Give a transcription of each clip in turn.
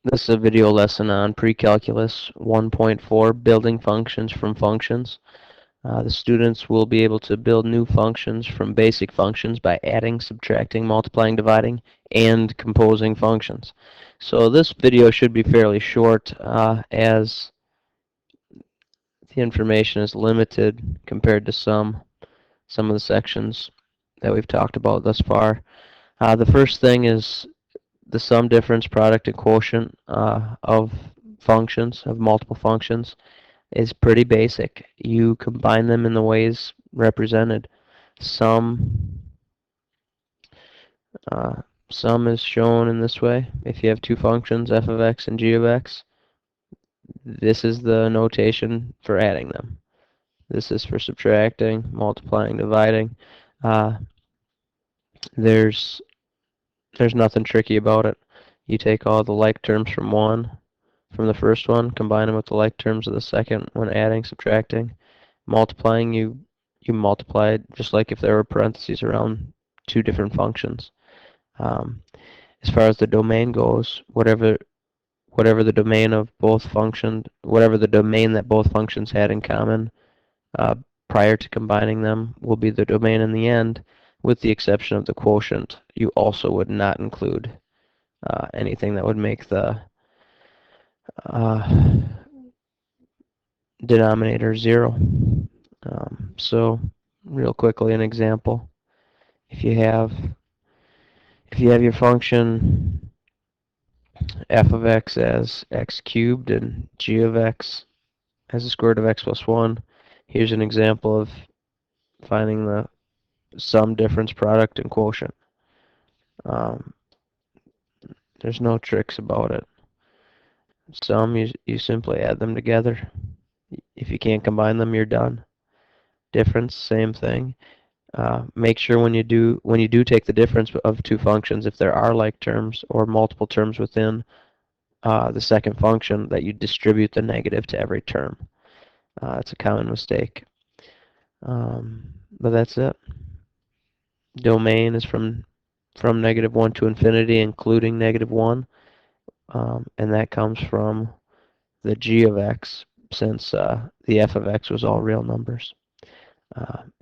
This is a video lesson on Pre-Calculus 1.4, building functions from functions. The students will be able to build new functions from basic functions by adding, subtracting, multiplying, dividing, and composing functions. So this video should be fairly short as the information is limited compared to some of the sections that we've talked about thus far. The first thing is the sum, difference, product, and quotient of functions, of multiple functions, is pretty basic. You combine them in the ways represented. Sum, uh, sum is shown in this way. If you have two functions, f of x and g of x, this is the notation for adding them. This is for subtracting, multiplying, dividing. Uh, there's there's nothing tricky about it. You take all the like terms from the first one, combine them with the like terms of the second when adding, subtracting, multiplying. You multiply it just like if there were parentheses around two different functions. Um, as far as the domain goes, whatever the domain of both functions, whatever the domain that both functions had in common uh, prior to combining them will be the domain in the end, with the exception of the quotient. You also would not include anything that would make the uh, denominator 0. So real quickly, an example. If you have if you have your function f of x as x cubed and g of x as the square root of x plus 1, here's an example of finding the sum, difference, product, and quotient. Um, there's no tricks about it. Sum, you simply add them together. If you can't combine them, you're done. Difference, same thing. Make sure when you do take the difference of two functions, if there are like terms or multiple terms within the second function, that you distribute the negative to every term. It's a common mistake. But that's it. Domain is from -1 to infinity, including -1, and that comes from the g of x, since the f of x was all real numbers.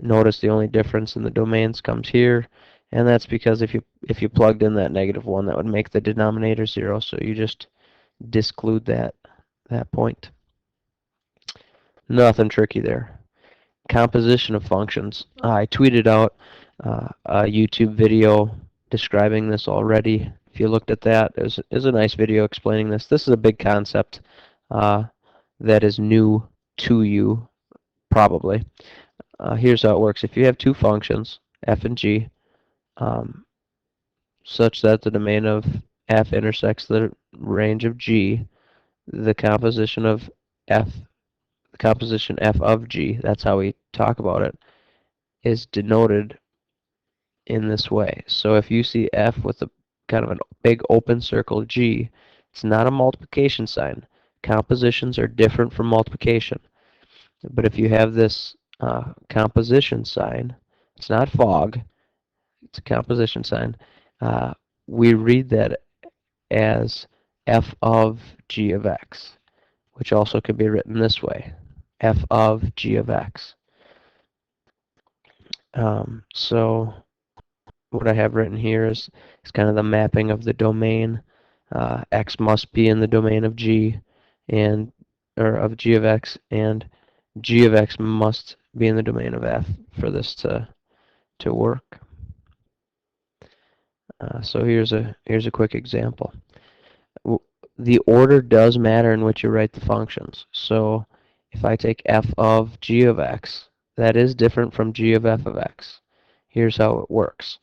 Notice the only difference in the domains comes here, and that's because if you plugged in that -1, that would make the denominator 0, so you just disclude that point. Nothing tricky there. Composition of functions. I tweeted out a YouTube video describing this already. If you looked at that, it was a nice video explaining this. This is a big concept that is new to you, probably. Here's how it works. If you have two functions, f and g, um, such that the domain of f intersects the range of g, the composition of f, the composition f of g, that's how we talk about it, is denoted in this way. So if you see f with a kind of a big open circle g, it's not a multiplication sign. Compositions are different from multiplication. But if you have this composition sign, it's not fog, it's a composition sign, uh, we read that as f of g of x, which also could be written this way, f of g of x. So what I have written here is kind of the mapping of the domain. X must be in the domain of g, or of g of x, and g of x must be in the domain of f for this to work. So here's a quick example. The order does matter in which you write the functions. So if I take f of g of x, that is different from g of f of x. Here's how it works.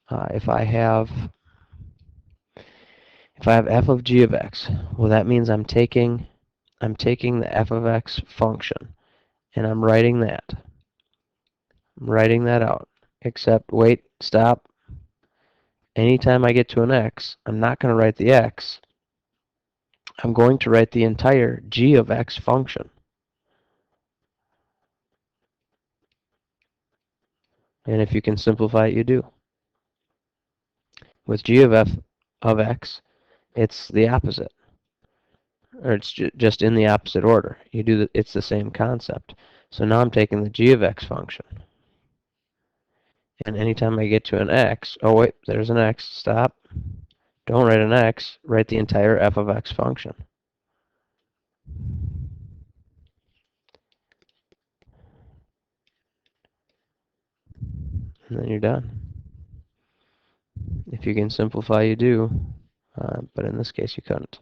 If I have f of g of x, well, that means I'm taking the f of x function and I'm writing that. I'm writing that out. Except, wait, stop. Anytime I get to an x, I'm not going to write the x. I'm going to write the entire g of x function. And if you can simplify it, you do. With g of f of x, it's the opposite. or it's just in the opposite order. It's the same concept. So now I'm taking the g of x function, and anytime I get to an x, oh wait, there's an x, stop. Don't write an x, write the entire f of x function. And then you're done. If you can simplify, you do, but in this case you couldn't.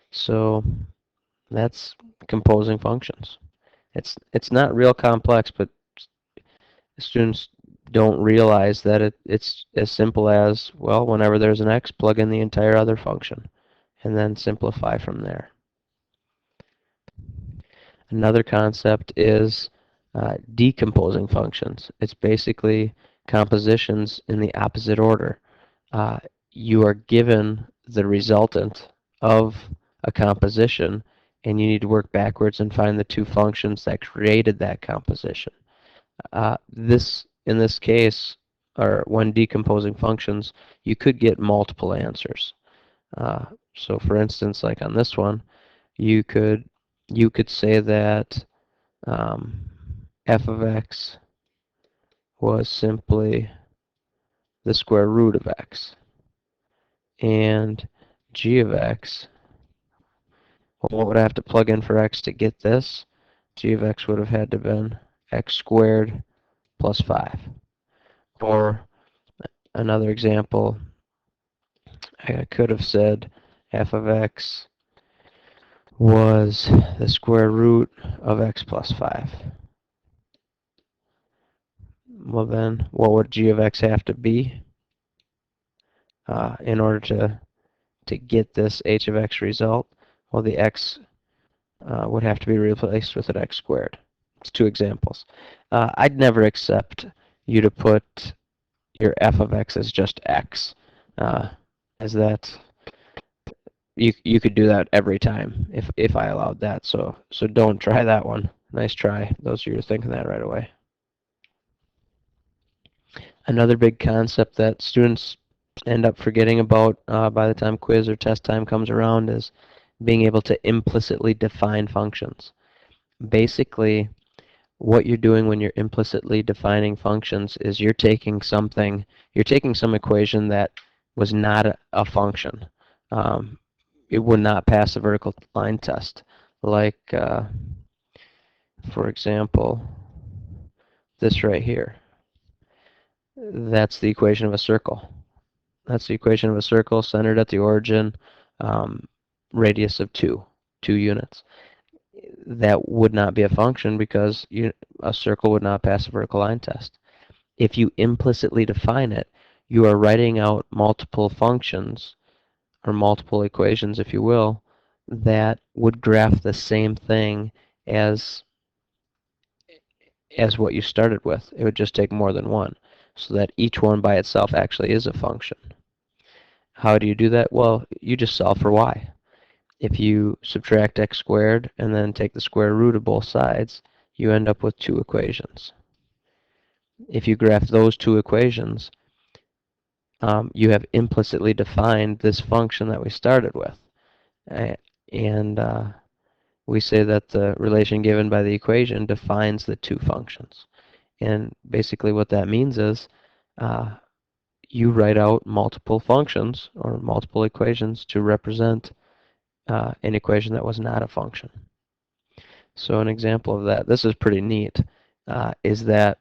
So that's composing functions. It's not real complex, but students don't realize that it's as simple as, well, whenever there's an x, plug in the entire other function, and then simplify from there. Another concept is decomposing functions. It's basically compositions in the opposite order. Uh, you are given the resultant of a composition, and you need to work backwards and find the two functions that created that composition. In this case, or when decomposing functions, you could get multiple answers. So for instance, like on this one, you could say that f of x was simply the square root of x, and g of x, well, what would I have to plug in for x to get this? G of x would have had to been x squared plus 5. Or another example, I could have said f of x was the square root of x plus 5. Well then, what would g of x have to be in order to get this h of x result? Well, the x would have to be replaced with an x squared. It's two examples. I'd never accept you to put your f of x as just x, as that you could do that every time if I allowed that. So don't try that one. Nice try. Those of you who are thinking that right away. Another big concept that students end up forgetting about by the time quiz or test time comes around is being able to implicitly define functions. Basically, what you're doing when you're implicitly defining functions is you're taking some equation that was not a function. It would not pass a vertical line test. Like, for example, this right here. That's the equation of a circle. That's the equation of a circle centered at the origin, radius of 2 units. That would not be a function because a circle would not pass a vertical line test. If you implicitly define it, you are writing out multiple functions, or multiple equations, if you will, that would graph the same thing as what you started with. It would just take more than one, so that each one by itself actually is a function. How do you do that? Well, you just solve for y. If you subtract x squared and then take the square root of both sides, you end up with two equations. If you graph those two equations, you have implicitly defined this function that we started with. And we say that the relation given by the equation defines the two functions. And basically what that means is you write out multiple functions or multiple equations to represent an equation that was not a function. So an example of that, this is pretty neat, is that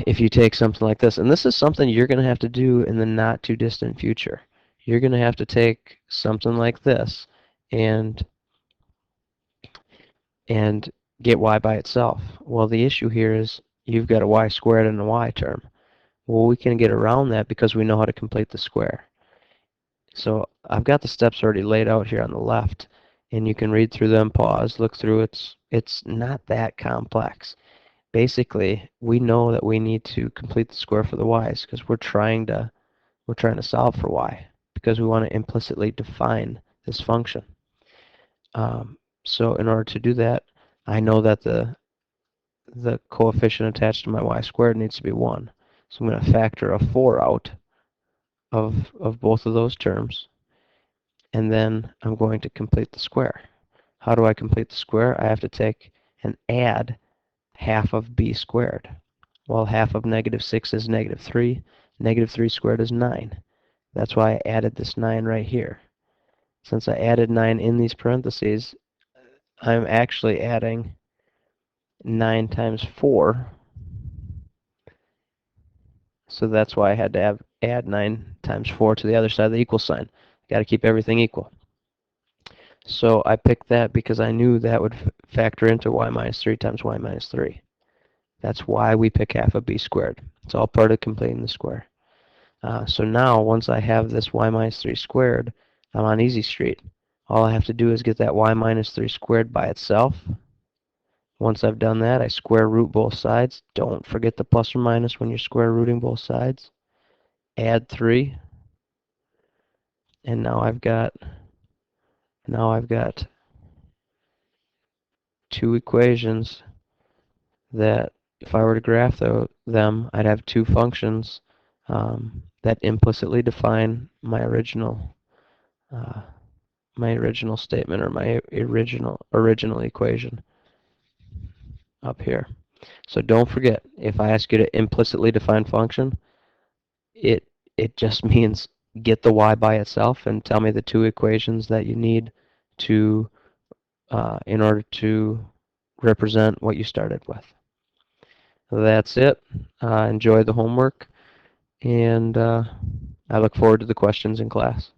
if you take something like this, and this is something you're going to have to do in the not too distant future. You're going to have to take something like this and get y by itself. Well, the issue here is you've got a y squared and a y term. Well, we can get around that because we know how to complete the square. So I've got the steps already laid out here on the left, and you can read through them, pause, look through. It's not that complex. Basically, we know that we need to complete the square for the y's because we're trying to solve for y because we want to implicitly define this function. So in order to do that, I know that the coefficient attached to my y squared needs to be 1. So I'm going to factor a 4 out of both of those terms. and then I'm going to complete the square. How do I complete the square? I have to take and add half of b squared. Well, half of -6 is -3. -3 squared is 9. That's why I added this 9 right here. Since I added 9 in these parentheses, I'm actually adding 9 times 4. So that's why I had to add 9 times 4 to the other side of the equal sign. Got to keep everything equal. So I picked that because I knew that would factor into y minus 3 times y minus 3. That's why we pick half of b squared. It's all part of completing the square. So now, once I have this y minus 3 squared, I'm on easy street. All I have to do is get that y minus 3 squared by itself. Once I've done that, I square root both sides. Don't forget the plus or minus when you're square rooting both sides. Add 3, and now I've got two equations that if I were to graph them, I'd have two functions that implicitly define uh, my original statement or my original equation up here. So don't forget, if I ask you to implicitly define function, it it just means get the y by itself and tell me the two equations that you need to in order to represent what you started with. That's it. Enjoy the homework, and I look forward to the questions in class.